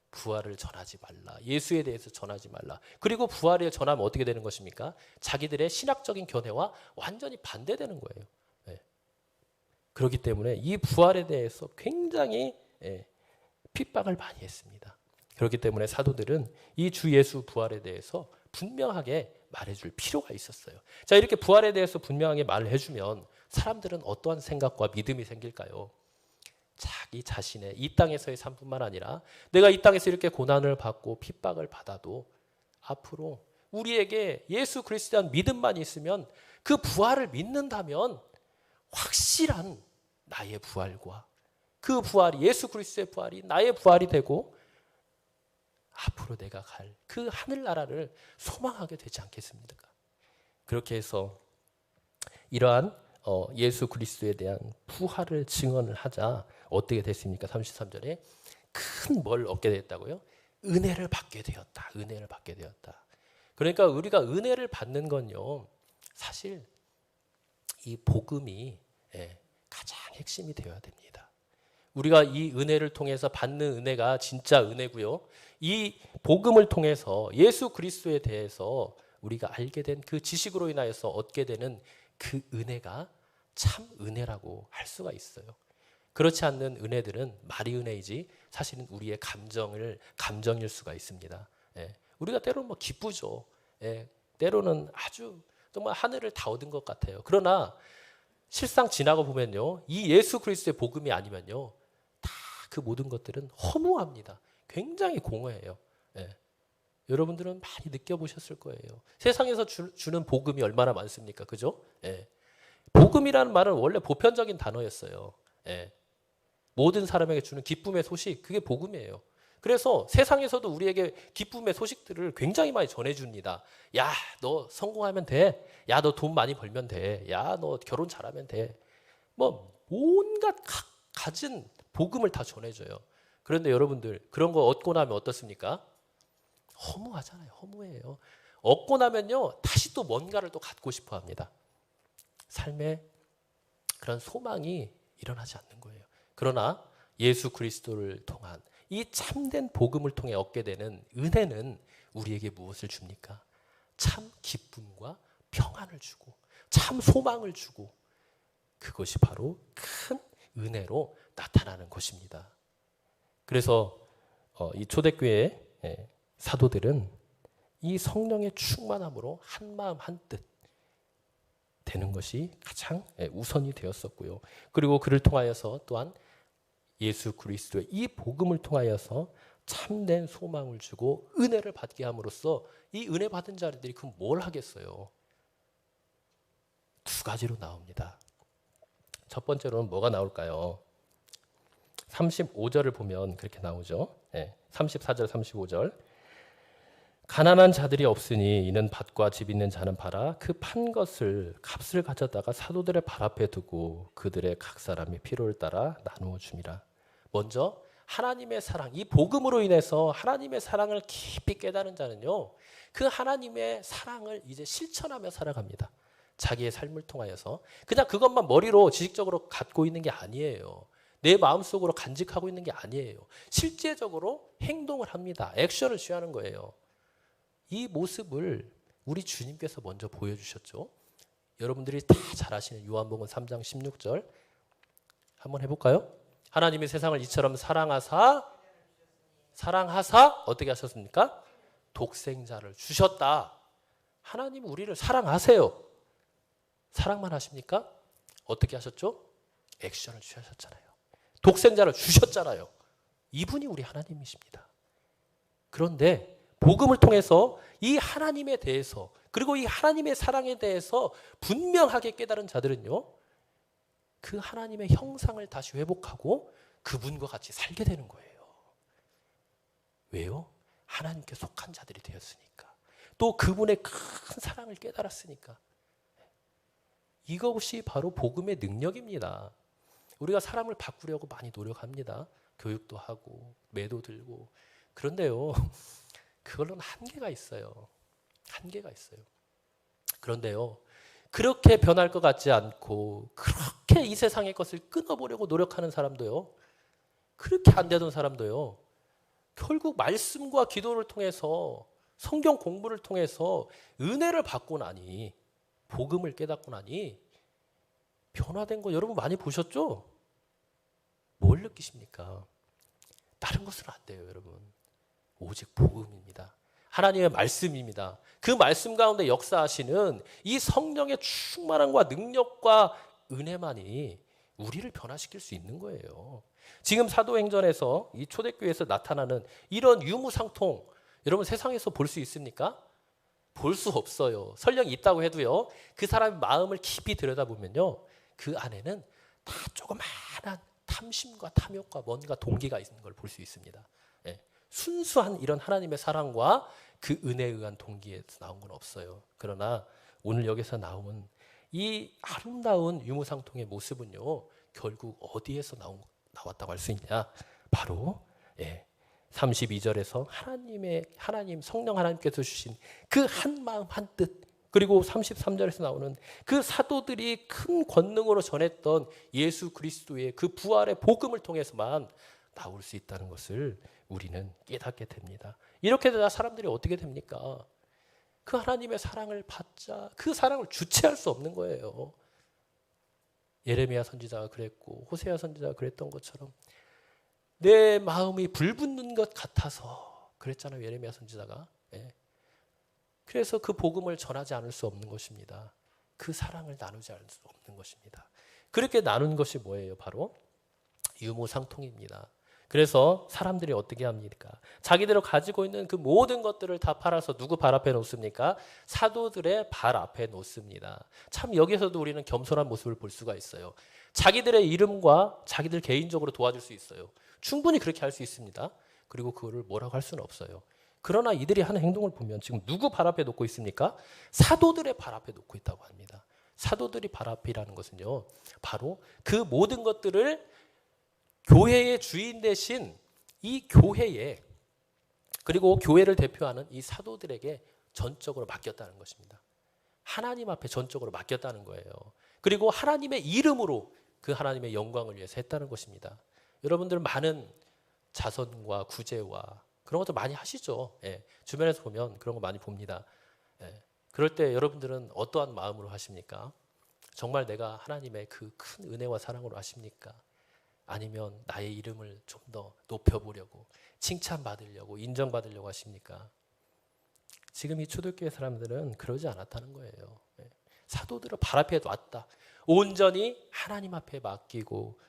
부활을 전하지 말라. 예수에 대해서 전하지 말라. 그리고 부활을 전하면 어떻게 되는 것입니까? 자기들의 신학적인 견해와 완전히 반대되는 거예요. 그렇기 때문에 이 부활에 대해서 굉장히 핍박을 많이 했습니다. 그렇기 때문에 사도들은 이 주 예수 부활에 대해서 분명하게 말해줄 필요가 있었어요. 자, 이렇게 부활에 대해서 분명하게 말을 해주면 사람들은 어떠한 생각과 믿음이 생길까요? 자기 자신의 이 땅에서의 삶뿐만 아니라 내가 이 땅에서 이렇게 고난을 받고 핍박을 받아도 앞으로 우리에게 예수 그리스도에 대한 믿음만 있으면 그 부활을 믿는다면 확실한 나의 부활과 그 부활이 예수 그리스도의 부활이 나의 부활이 되고 앞으로 내가 갈 그 하늘나라를 소망하게 되지 않겠습니까? 그렇게 해서 이러한 예수 그리스도에 대한 부활을 증언을 하자 어떻게 됐습니까? 33절에 큰 뭘 얻게 됐다고요? 은혜를 받게 되었다. 은혜를 받게 되었다. 그러니까 우리가 은혜를 받는 건요, 사실 이 복음이 가장 핵심이 되어야 됩니다. 우리가 이 은혜를 통해서 받는 은혜가 진짜 은혜고요. 이 복음을 통해서 예수 그리스도에 대해서 우리가 알게 된 그 지식으로 인하여서 얻게 되는 그 은혜가 참 은혜라고 할 수가 있어요. 그렇지 않는 은혜들은 말이 은혜이지 사실은 우리의 감정일 수가 있습니다. 예. 우리가 때로는 뭐 기쁘죠. 예. 때로는 아주 정말 하늘을 다 얻은 것 같아요. 그러나 실상 지나고 보면요, 이 예수 그리스도의 복음이 아니면요, 다 그 모든 것들은 허무합니다. 굉장히 공허해요. 예. 여러분들은 많이 느껴보셨을 거예요. 세상에서 주는 복음이 얼마나 많습니까? 그죠? 예. 복음이라는 말은 원래 보편적인 단어였어요. 예. 모든 사람에게 주는 기쁨의 소식, 그게 복음이에요. 그래서 세상에서도 우리에게 기쁨의 소식들을 굉장히 많이 전해줍니다. 야, 너 성공하면 돼. 야, 너 돈 많이 벌면 돼. 야, 너 결혼 잘하면 돼. 뭐 온갖 가진 복음을 다 전해줘요. 그런데 여러분들 그런 거 얻고 나면 어떻습니까? 허무하잖아요. 허무해요. 얻고 나면요, 다시 또 뭔가를 또 갖고 싶어 합니다. 삶에 그런 소망이 일어나지 않는 거예요. 그러나 예수 그리스도를 통한 이 참된 복음을 통해 얻게 되는 은혜는 우리에게 무엇을 줍니까? 참 기쁨과 평안을 주고 참 소망을 주고 그것이 바로 큰 은혜로 나타나는 것입니다. 그래서 이 초대교회 사도들은 이 성령의 충만함으로 한 마음 한 뜻 되는 것이 가장 우선이 되었었고요. 그리고 그를 통하여서 또한 예수 그리스도의 이 복음을 통하여서 참된 소망을 주고 은혜를 받게 함으로써 이 은혜 받은 자들이 그럼 뭘 하겠어요? 두 가지로 나옵니다. 첫 번째로는 뭐가 나올까요? 35절을 보면 그렇게 나오죠. 34절 35절. 가난한 자들이 없으니 이는 밭과 집 있는 자는 팔아 그 판 것을 값을 가져다가 사도들의 발 앞에 두고 그들의 각 사람이 필요를 따라 나누어 줌이라. 먼저 하나님의 사랑, 이 복음으로 인해서 하나님의 사랑을 깊이 깨달은 자는요, 그 하나님의 사랑을 이제 실천하며 살아갑니다. 자기의 삶을 통하여서 그냥 그것만 머리로 지식적으로 갖고 있는 게 아니에요. 내 마음속으로 간직하고 있는 게 아니에요. 실제적으로 행동을 합니다. 액션을 취하는 거예요. 이 모습을 우리 주님께서 먼저 보여주셨죠. 여러분들이 다 잘 아시는 요한복음 3장 16절 한번 해볼까요? 하나님이 세상을 이처럼 사랑하사 어떻게 하셨습니까? 독생자를 주셨다. 하나님 우리를 사랑하세요. 사랑만 하십니까? 어떻게 하셨죠? 액션을 취하셨잖아요. 독생자를 주셨잖아요. 이분이 우리 하나님이십니다. 그런데 복음을 통해서 이 하나님에 대해서 그리고 이 하나님의 사랑에 대해서 분명하게 깨달은 자들은요, 그 하나님의 형상을 다시 회복하고 그분과 같이 살게 되는 거예요. 왜요? 하나님께 속한 자들이 되었으니까. 또 그분의 큰 사랑을 깨달았으니까. 이것이 바로 복음의 능력입니다. 우리가 사람을 바꾸려고 많이 노력합니다. 교육도 하고 매도 들고. 그런데요, 그걸로는 한계가 있어요. 한계가 있어요. 그런데요, 그렇게 변할 것 같지 않고 그렇게 이 세상의 것을 끊어보려고 노력하는 사람도요, 그렇게 안 되던 사람도요, 결국 말씀과 기도를 통해서 성경 공부를 통해서 은혜를 받고 나니 복음을 깨닫고 나니 변화된 거 여러분 많이 보셨죠? 뭘 느끼십니까? 다른 것은 안 돼요, 여러분. 오직 복음입니다. 하나님의 말씀입니다. 그 말씀 가운데 역사하시는 이 성령의 충만함과 능력과 은혜만이 우리를 변화시킬 수 있는 거예요. 지금 사도행전에서 이 초대교회에서 나타나는 이런 유무상통, 여러분 세상에서 볼 수 있습니까? 볼 수 없어요. 설령 있다고 해도요, 그 사람의 마음을 깊이 들여다보면요, 그 안에는 다 조그마한 탐심과 탐욕과 뭔가 동기가 있는 걸 볼 수 있습니다. 예. 순수한 이런 하나님의 사랑과 그 은혜에 의한 동기에서 나온 건 없어요. 그러나 오늘 여기서 나온 이 아름다운 유무상통의 모습은요, 결국 어디에서 나왔다고 할 수 있냐? 바로 32절에서 하나님 성령 하나님께서 주신 그 한 마음 한 뜻, 그리고 33절에서 나오는 그 사도들이 큰 권능으로 전했던 예수 그리스도의 그 부활의 복음을 통해서만 나올 수 있다는 것을 우리는 깨닫게 됩니다. 이렇게 되다 사람들이 어떻게 됩니까? 그 하나님의 사랑을 받자 그 사랑을 주체할 수 없는 거예요. 예레미야 선지자가 그랬고 호세아 선지자가 그랬던 것처럼 내 마음이 불붙는 것 같아서 그랬잖아요. 예레미야 선지자가. 예. 그래서 그 복음을 전하지 않을 수 없는 것입니다. 그 사랑을 나누지 않을 수 없는 것입니다. 그렇게 나눈 것이 뭐예요? 바로 유무상통입니다. 그래서 사람들이 어떻게 합니까? 자기들이 가지고 있는 그 모든 것들을 다 팔아서 누구 발 앞에 놓습니까? 사도들의 발 앞에 놓습니다. 참 여기서도 우리는 겸손한 모습을 볼 수가 있어요. 자기들의 이름과 자기들 개인적으로 도와줄 수 있어요. 충분히 그렇게 할 수 있습니다. 그리고 그거를 뭐라고 할 수는 없어요. 그러나 이들이 하는 행동을 보면 지금 누구 발 앞에 놓고 있습니까? 사도들의 발 앞에 놓고 있다고 합니다. 사도들이 발 앞이라는 것은요, 바로 그 모든 것들을 교회의 주인 대신 이 교회에, 그리고 교회를 대표하는 이 사도들에게 전적으로 맡겼다는 것입니다. 하나님 앞에 전적으로 맡겼다는 거예요. 그리고 하나님의 이름으로 그 하나님의 영광을 위해서 했다는 것입니다. 여러분들 많은 자선과 구제와 그런 것도 많이 하시죠. 예, 주변에서 보면 그런 거 많이 봅니다. 예, 그럴 때 여러분들은 어떠한 마음으로 하십니까? 정말 내가 하나님의 그 큰 은혜와 사랑으로 하십니까? 아니면 나의 이름을 좀 더 높여보려고, 칭찬받으려고, 인정받으려고 하십니까? 지금 이 초대교회 사람들은 그러지 않았다는 거예요. 예, 사도들은 발 앞에 놨다. 온전히 하나님 앞에 맡기고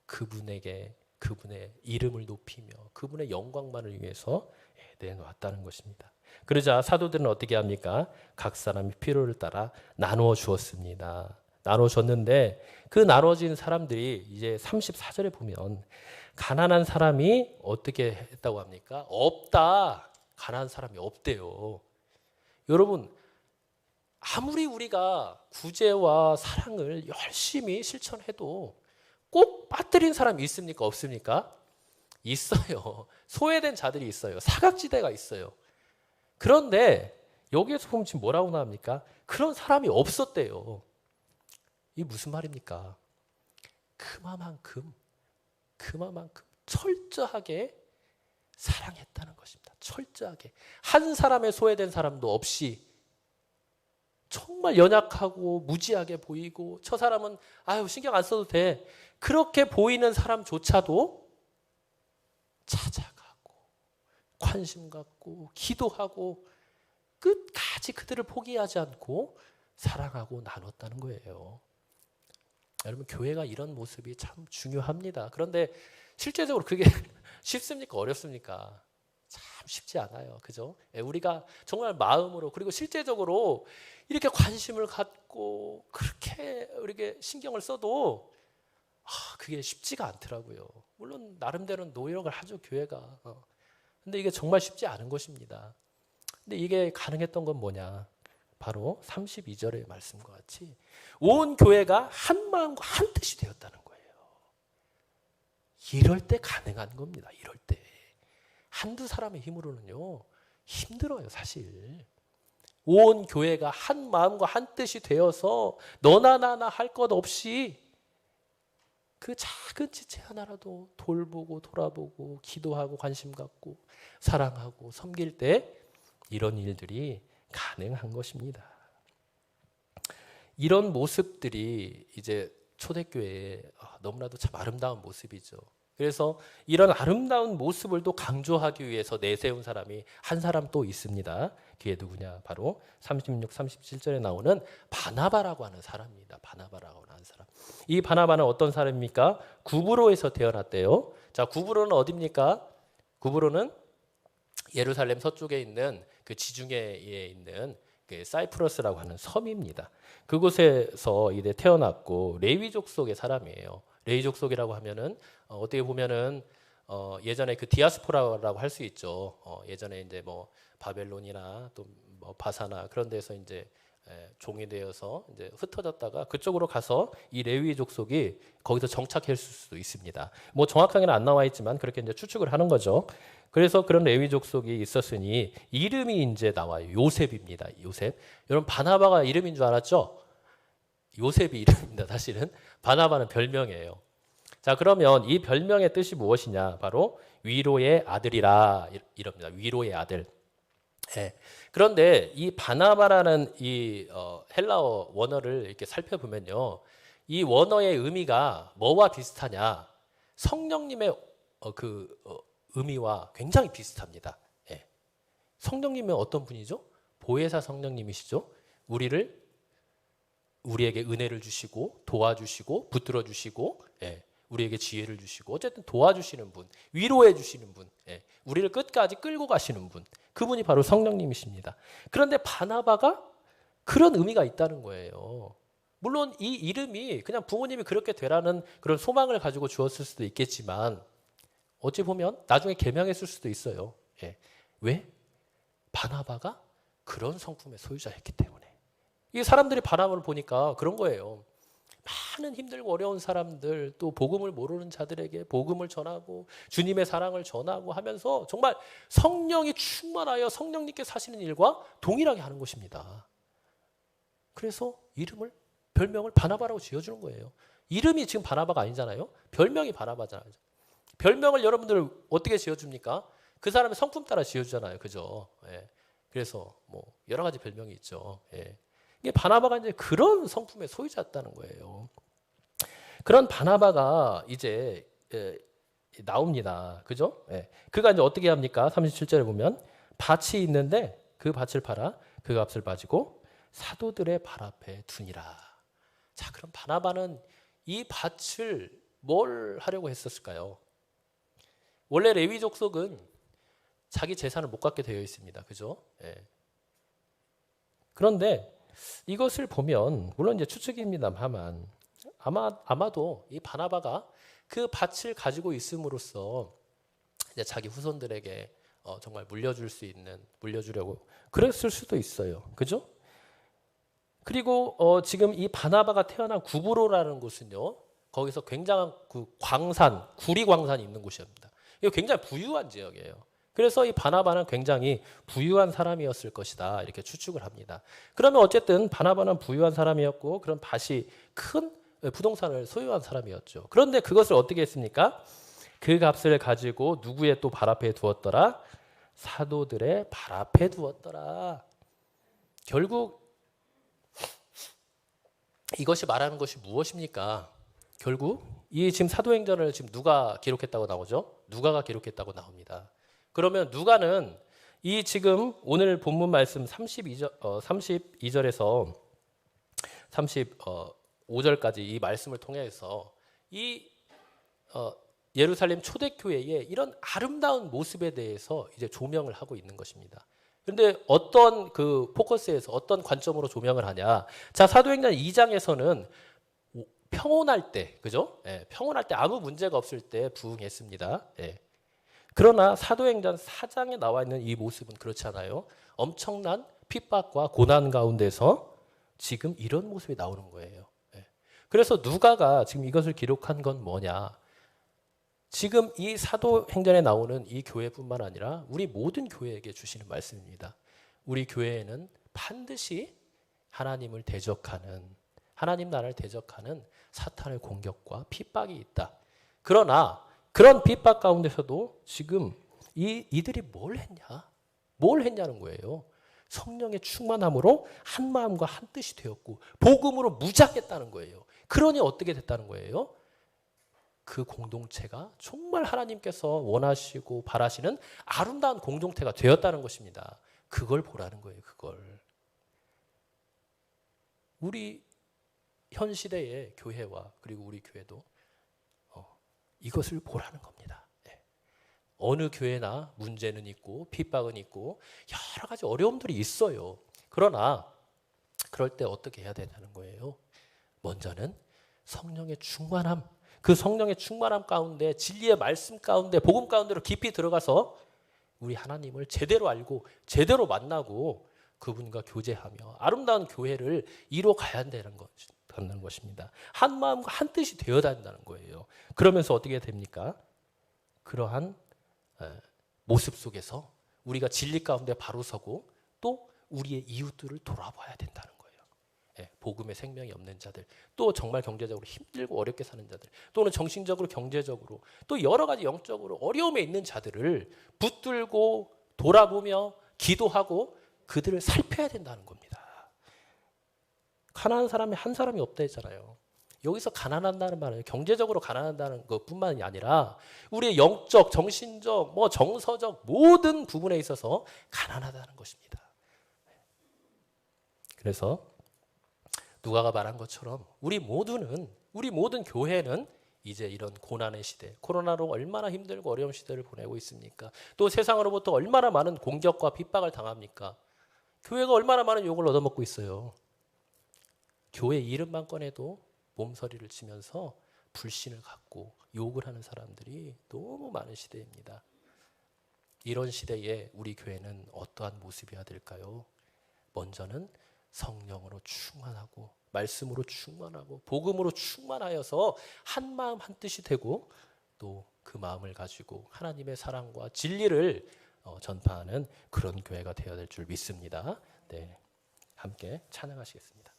그분에게 그분의 이름을 높이며 그분의 영광만을 위해서 내놓았다는 것입니다. 그러자 사도들은 어떻게 합니까? 각 사람이 필요를 따라 나누어 주었습니다. 나누어 줬는데 그 나눠진 사람들이 이제 34절에 보면 가난한 사람이 어떻게 했다고 합니까? 없다. 가난한 사람이 없대요. 여러분, 아무리 우리가 구제와 사랑을 열심히 실천해도 꼭 빠뜨린 사람이 있습니까? 없습니까? 있어요. 소외된 자들이 있어요. 사각지대가 있어요. 그런데 여기에서 보면 지금 뭐라고 나옵니까? 그런 사람이 없었대요. 이게 무슨 말입니까? 그만큼 철저하게 사랑했다는 것입니다. 철저하게. 한 사람의 소외된 사람도 없이 정말 연약하고 무지하게 보이고 저 사람은 아유 신경 안 써도 돼. 그렇게 보이는 사람조차도 찾아가고 관심 갖고 기도하고 끝까지 그들을 포기하지 않고 사랑하고 나눴다는 거예요. 여러분, 교회가 이런 모습이 참 중요합니다. 그런데 실제적으로 그게 쉽습니까? 어렵습니까? 참 쉽지 않아요. 그죠? 우리가 정말 마음으로 그리고 실제적으로 이렇게 관심을 갖고 그렇게 이렇게 신경을 써도 그게 쉽지가 않더라고요. 물론 나름대로 노력을 하죠, 교회가. 근데 이게 정말 쉽지 않은 것입니다. 근데 이게 가능했던 건 뭐냐? 바로 32절의 말씀과 같이 온 교회가 한 마음과 한 뜻이 되었다는 거예요. 이럴 때 가능한 겁니다. 이럴 때. 한두 사람의 힘으로는요, 힘들어요, 사실. 온 교회가 한 마음과 한 뜻이 되어서 너나 나나 할 것 없이 그 작은 지체 하나라도 돌보고 돌아보고 기도하고 관심 갖고 사랑하고 섬길 때 이런 일들이 가능한 것입니다. 이런 모습들이 이제 초대교회에 너무나도 참 아름다운 모습이죠. 그래서 이런 아름다운 모습을 또 강조하기 위해서 내세운 사람이 한 사람 또 있습니다. 그게 누구냐? 바로 36, 37절에 나오는 바나바라고 하는 사람입니다. 바나바라고 하는 사람. 이 바나바는 어떤 사람입니까? 구브로에서 태어났대요. 자, 구브로는 어디입니까? 구브로는 예루살렘 서쪽에 있는 그 지중해에 있는 그 사이프러스라고 하는 섬입니다. 그곳에서 이제 태어났고 레위족 속의 사람이에요. 레위족 속이라고 하면은 어떻게 보면은 예전에 그 디아스포라라고 할 수 있죠. 예전에 이제 뭐 바벨론이나 또 뭐 바사나 그런 데서 이제 종이 되어서 이제 흩어졌다가 그쪽으로 가서 이 레위 족속이 거기서 정착했을 수도 있습니다. 뭐 정확하게는 안 나와 있지만 그렇게 이제 추측을 하는 거죠. 그래서 그런 레위 족속이 있었으니 이름이 이제 나와요. 요셉입니다. 요셉. 여러분 바나바가 이름인 줄 알았죠? 요셉이 이름입니다. 사실은 바나바는 별명이에요. 자, 그러면 이 별명의 뜻이 무엇이냐? 바로 위로의 아들이라 이럽니다. 위로의 아들. 예. 그런데 이 바나바라는 이 헬라어 원어를 이렇게 살펴보면요, 이 원어의 의미가 뭐와 비슷하냐? 성령님의 의미와 굉장히 비슷합니다. 예. 성령님은 어떤 분이죠? 보혜사 성령님이시죠. 우리에게 은혜를 주시고 도와주시고 붙들어 주시고, 예, 우리에게 지혜를 주시고, 어쨌든 도와주시는 분, 위로해 주시는 분, 예, 우리를 끝까지 끌고 가시는 분, 그분이 바로 성령님이십니다. 그런데 바나바가 그런 의미가 있다는 거예요. 물론 이 이름이 그냥 부모님이 그렇게 되라는 그런 소망을 가지고 주었을 수도 있겠지만, 어찌 보면 나중에 개명했을 수도 있어요. 예. 왜? 바나바가 그런 성품의 소유자였기 때문에. 이 사람들이 바나바를 보니까 그런 거예요. 많은 힘들고 어려운 사람들, 또 복음을 모르는 자들에게 복음을 전하고 주님의 사랑을 전하고 하면서 정말 성령이 충만하여 성령님께 사시는 일과 동일하게 하는 것입니다. 그래서 별명을 바나바라고 지어주는 거예요. 이름이 지금 바나바가 아니잖아요. 별명이 바나바잖아요. 별명을 여러분들 어떻게 지어줍니까? 그 사람의 성품 따라 지어주잖아요. 그죠? 예. 그래서 뭐 여러 가지 별명이 있죠. 예. 이게 바나바가 이제 그런 성품의 소유자였다는 거예요. 그런 바나바가 이제 나옵니다. 그죠? 예. 그가 이제 어떻게 합니까? 37절에 보면 밭이 있는데 그 밭을 팔아 그 값을 가지고 사도들의 발 앞에 두니라. 자, 그럼 바나바는 이 밭을 뭘 하려고 했었을까요? 원래 레위 족속은 자기 재산을 못 갖게 되어 있습니다. 그죠? 예. 그런데 이것을 보면 물론 이제 추측입니다만 아마도 이 바나바가 그 밭을 가지고 있음으로써 이제 자기 후손들에게 정말 물려주려고 그랬을 수도 있어요. 그죠? 그리고 지금 이 바나바가 태어난 구브로라는 곳은요, 거기서 굉장한 구리 광산이 있는 곳입니다. 이거 굉장히 부유한 지역이에요. 그래서 이 바나바는 굉장히 부유한 사람이었을 것이다, 이렇게 추측을 합니다. 그러면 어쨌든 바나바는 부유한 사람이었고 그런 밭이 큰 부동산을 소유한 사람이었죠. 그런데 그것을 어떻게 했습니까? 그 값을 가지고 누구의 또 발 앞에 두었더라? 사도들의 발 앞에 두었더라. 결국 이것이 말하는 것이 무엇입니까? 결국 이 지금 사도행전을 지금 누가 기록했다고 나오죠? 누가가 기록했다고 나옵니다. 그러면 누가는 이 지금 오늘 본문 말씀 32절에서 35절까지 이 말씀을 통해서 이 예루살렘 초대교회의 이런 아름다운 모습에 대해서 이제 조명을 하고 있는 것입니다. 그런데 어떤 그 포커스에서 어떤 관점으로 조명을 하냐? 자, 사도행전 2장에서는 평온할 때, 그죠? 예, 평온할 때 아무 문제가 없을 때 부흥했습니다. 예. 그러나 사도행전 4장에 나와 있는 이 모습은 그렇지 않아요. 엄청난 핍박과 고난 가운데서 지금 이런 모습이 나오는 거예요. 예. 그래서 누가가 지금 이것을 기록한 건 뭐냐? 지금 이 사도행전에 나오는 이 교회뿐만 아니라 우리 모든 교회에게 주시는 말씀입니다. 우리 교회에는 반드시 하나님을 대적하는, 하나님 나라를 대적하는 사탄의 공격과 핍박이 있다. 그러나 그런 핍박 가운데서도 지금 이들이 뭘 했냐? 뭘 했냐는 거예요. 성령의 충만함으로 한 마음과 한 뜻이 되었고 복음으로 무장했다는 거예요. 그러니 어떻게 됐다는 거예요? 그 공동체가 정말 하나님께서 원하시고 바라시는 아름다운 공동체가 되었다는 것입니다. 그걸 보라는 거예요. 그걸. 우리 현 시대의 교회와 그리고 우리 교회도 이것을 보라는 겁니다. 네. 어느 교회나 문제는 있고 핍박은 있고 여러 가지 어려움들이 있어요. 그러나 그럴 때 어떻게 해야 되냐는 거예요. 먼저는 성령의 충만함, 그 성령의 충만함 가운데 진리의 말씀 가운데 복음 가운데로 깊이 들어가서 우리 하나님을 제대로 알고 제대로 만나고 그분과 교제하며 아름다운 교회를 이뤄가야 되는 것입니다. 한 마음과 한 뜻이 되어야 된다는 거예요. 그러면서 어떻게 됩니까? 그러한 모습 속에서 우리가 진리 가운데 바로 서고 또 우리의 이웃들을 돌아봐야 된다는 거예요. 복음의 생명이 없는 자들, 또 정말 경제적으로 힘들고 어렵게 사는 자들, 또는 정신적으로 경제적으로 또 여러 가지 영적으로 어려움에 있는 자들을 붙들고 돌아보며 기도하고 그들을 살펴야 된다는 겁니다. 가난한 사람이 한 사람이 없다 했잖아요. 여기서 가난한다는 말은 경제적으로 가난한다는 것뿐만이 아니라 우리의 영적, 정신적, 정서적 모든 부분에 있어서 가난하다는 것입니다. 그래서 누가가 말한 것처럼 우리 모든 교회는 이제 이런 고난의 시대, 코로나로 얼마나 힘들고 어려운 시대를 보내고 있습니까? 또 세상으로부터 얼마나 많은 공격과 핍박을 당합니까? 교회가 얼마나 많은 욕을 얻어먹고 있어요. 교회 이름만 꺼내도 몸서리를 치면서 불신을 갖고 욕을 하는 사람들이 너무 많은 시대입니다. 이런 시대에 우리 교회는 어떠한 모습이어야 될까요? 먼저는 성령으로 충만하고 말씀으로 충만하고 복음으로 충만하여서 한 마음 한 뜻이 되고 또 그 마음을 가지고 하나님의 사랑과 진리를 전파하는 그런 교회가 되어야 될 줄 믿습니다. 네, 함께 찬양하시겠습니다.